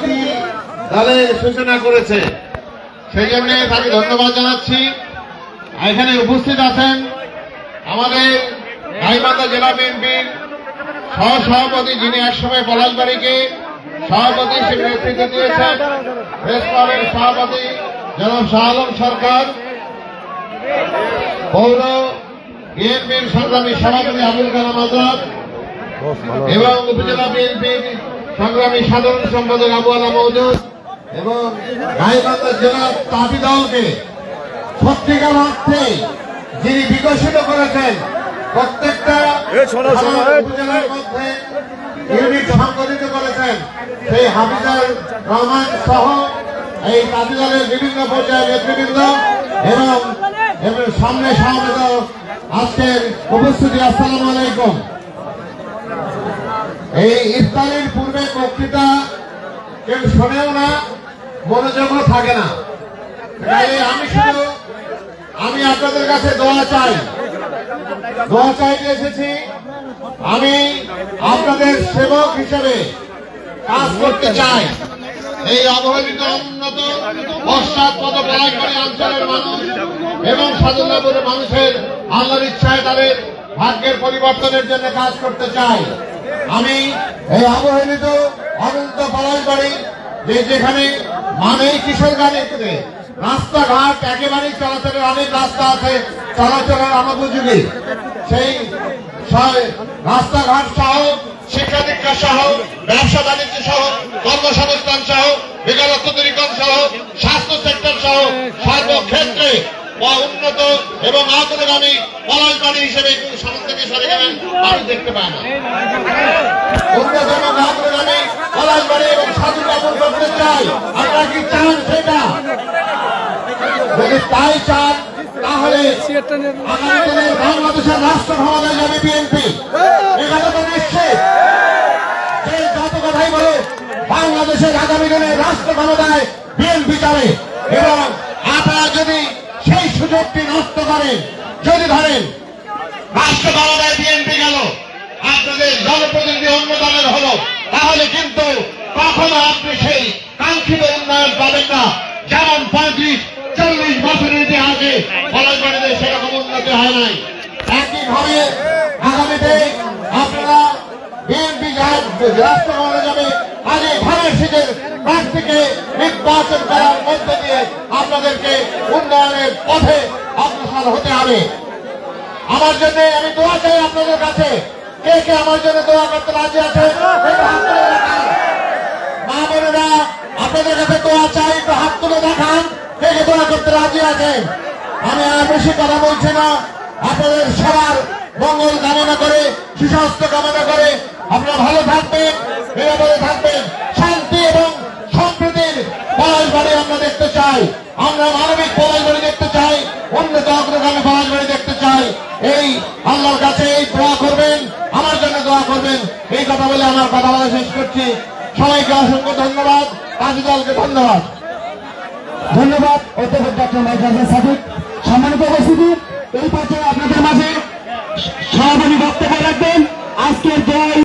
প্রার্থী দলের সূচনা করেছে, সেই জন্য তাকে ধন্যবাদ জানাচ্ছি। এখানে উপস্থিত আছেন আমাদের গাইবান্ধা জেলা বিএনপির সহসভাপতি, যিনি একসময় পলাশবাড়িকে সভাপতি হিসেবে নেতৃত্ব দিয়েছেন, প্রেস ক্লাবের সভাপতি জনাব শাহ আলম সরকার, পৌর বিএনপির সংগ্রামী সভাপতি আবুল কালাম আজাদ এবং উপজেলা বিএনপির সংগ্রামী সাধারণ সম্পাদক আবু আলা মওজুদ এবং গাইবান্ধা জেলা তাঁতি দলকে সত্যিকার অর্থে যিনি বিকশিত করেছেন, প্রত্যেকটা উপজেলার মধ্যে ইউনিট সংগঠিত করেছেন, সেই হাফিজার রহমান সহ এই তাঁতি দলের বিভিন্ন পর্যায়ের নেতৃবৃন্দ এবং সামনে সমবেত আজকের উপস্থিতি, আসসালামু আলাইকুম। এই ইফতারের পূর্বে বক্তৃতা কেউ শোনেও না, মনোযোগও থাকে না, তাই আমি আপনাদের কাছে দোয়া চাইতে এসেছি। আমি আপনাদের সেবক হিসেবে কাজ করতে চাই। এই অবহেলিত উন্নত পশ্চাৎপদ পলাশবাড়ী অঞ্চলের মানুষ এবং সাধুল্লাপুরের মানুষের আল্লাহর ইচ্ছায় তাদের ভাগ্যের পরিবর্তনের জন্য কাজ করতে চাই। আমি এই অবহেলিত অনন্ত পলাশবাড়ী, যেখানে মানেই কিশোরগঞ্জে রাস্তাঘাট একেবারে চলাচলের অনেক রাস্তা আছে, চলাচলের অনুপযোগী, সেই রাস্তাঘাট সহ শিক্ষা দীক্ষা সহ ব্যবসা বাণিজ্য সহ কর্মসংস্থান সহ বেকারত্ব দূরীকরণ সহ স্বাস্থ্য সেক্টর সহ সর্বক্ষেত্রে উন্নত এবং অগ্রগামী পলাশবাড়ী হিসেবে সমাজ থেকে সরে গেলেন মানুষ দেখতে পায় না। উন্নত এবং অগ্রগামী পলাশবাড়ী এবং সাধু কাপড় করতে চাই। আপনারা কি চান সেটা? যদি তাই চান তাহলে আগামী দিনে বাংলাদেশের রাষ্ট্র ক্ষমতায় যাবে বিএনপি, এখানে তো নিশ্চিত। যে যত কথাই বলে বাংলাদেশের আগামী দিনে রাষ্ট্র ক্ষমতায় বিএনপি যাবে, এবং আপনারা যদি সেই সুযোগটি নষ্ট করেন, যদি ধরেন রাষ্ট্র ক্ষমতায় বিএনপি গেল, আপনাদের জনপ্রতিনিধি অন্য দলের হলো, তাহলে কিন্তু কখনো আপনি সেই কাঙ্ক্ষিত উন্নয়ন পাবেন না। যেমন 35-40 বছরের ইতিহাসে পলাশবাড়িতে সেরকম উন্নতি হয় নাই। একইভাবে আগামীতে আপনারা বিএনপি রাষ্ট্র ক্ষমতায় যাবে, আগে ঘরের শীতের প্রার্থীকে নির্বাচন করার মধ্য দিয়ে আপনাদেরকে উন্নয়নের পথে অগ্রসর হতে হবে। আমার জন্য আমি দোয়া চাই আপনাদের কাছে। কে কে আমার জন্য দোয়া করতে রাজি আছে? মা বোনেরা, আপনাদের কাছে দোয়া চাই, একটু হাত তুলে দেখান কে কে দোয়া করতে রাজি আছেন। আমি আর বেশি কথা বলছি না, আপনাদের সবার মঙ্গল কামনা করে, সুস্বাস্থ্য কামনা করে আপনারা ভালো থাকবেন, নিরাপদে থাকবেন, শান্তি এবং সম্প্রীতির পলাশবাড়ী আমরা দেখতে চাই। আমরা মানবিক পলাশবাড়ী দেখতে চাই, উন্নত অগ্রগামী পলাশবাড়ী দেখতে চাই। এই আল্লাহর কাছে এই দোয়া করবেন, আমার জন্য দোয়া করবেন। এই কথা বলে আমার কথা বলা শেষ করছি। সবাইকে অসংখ্য ধন্যবাদ, তাঁতি দলকে ধন্যবাদ। ধন্যবাদ অধ্যাপক ডক্টর মাইজুর সাদিক। সম্মানিত উপস্থিতি, এই পর্যায়ে আপনাদের মাঝে সভাপতি বক্তব্য রাখবেন আজকের জয়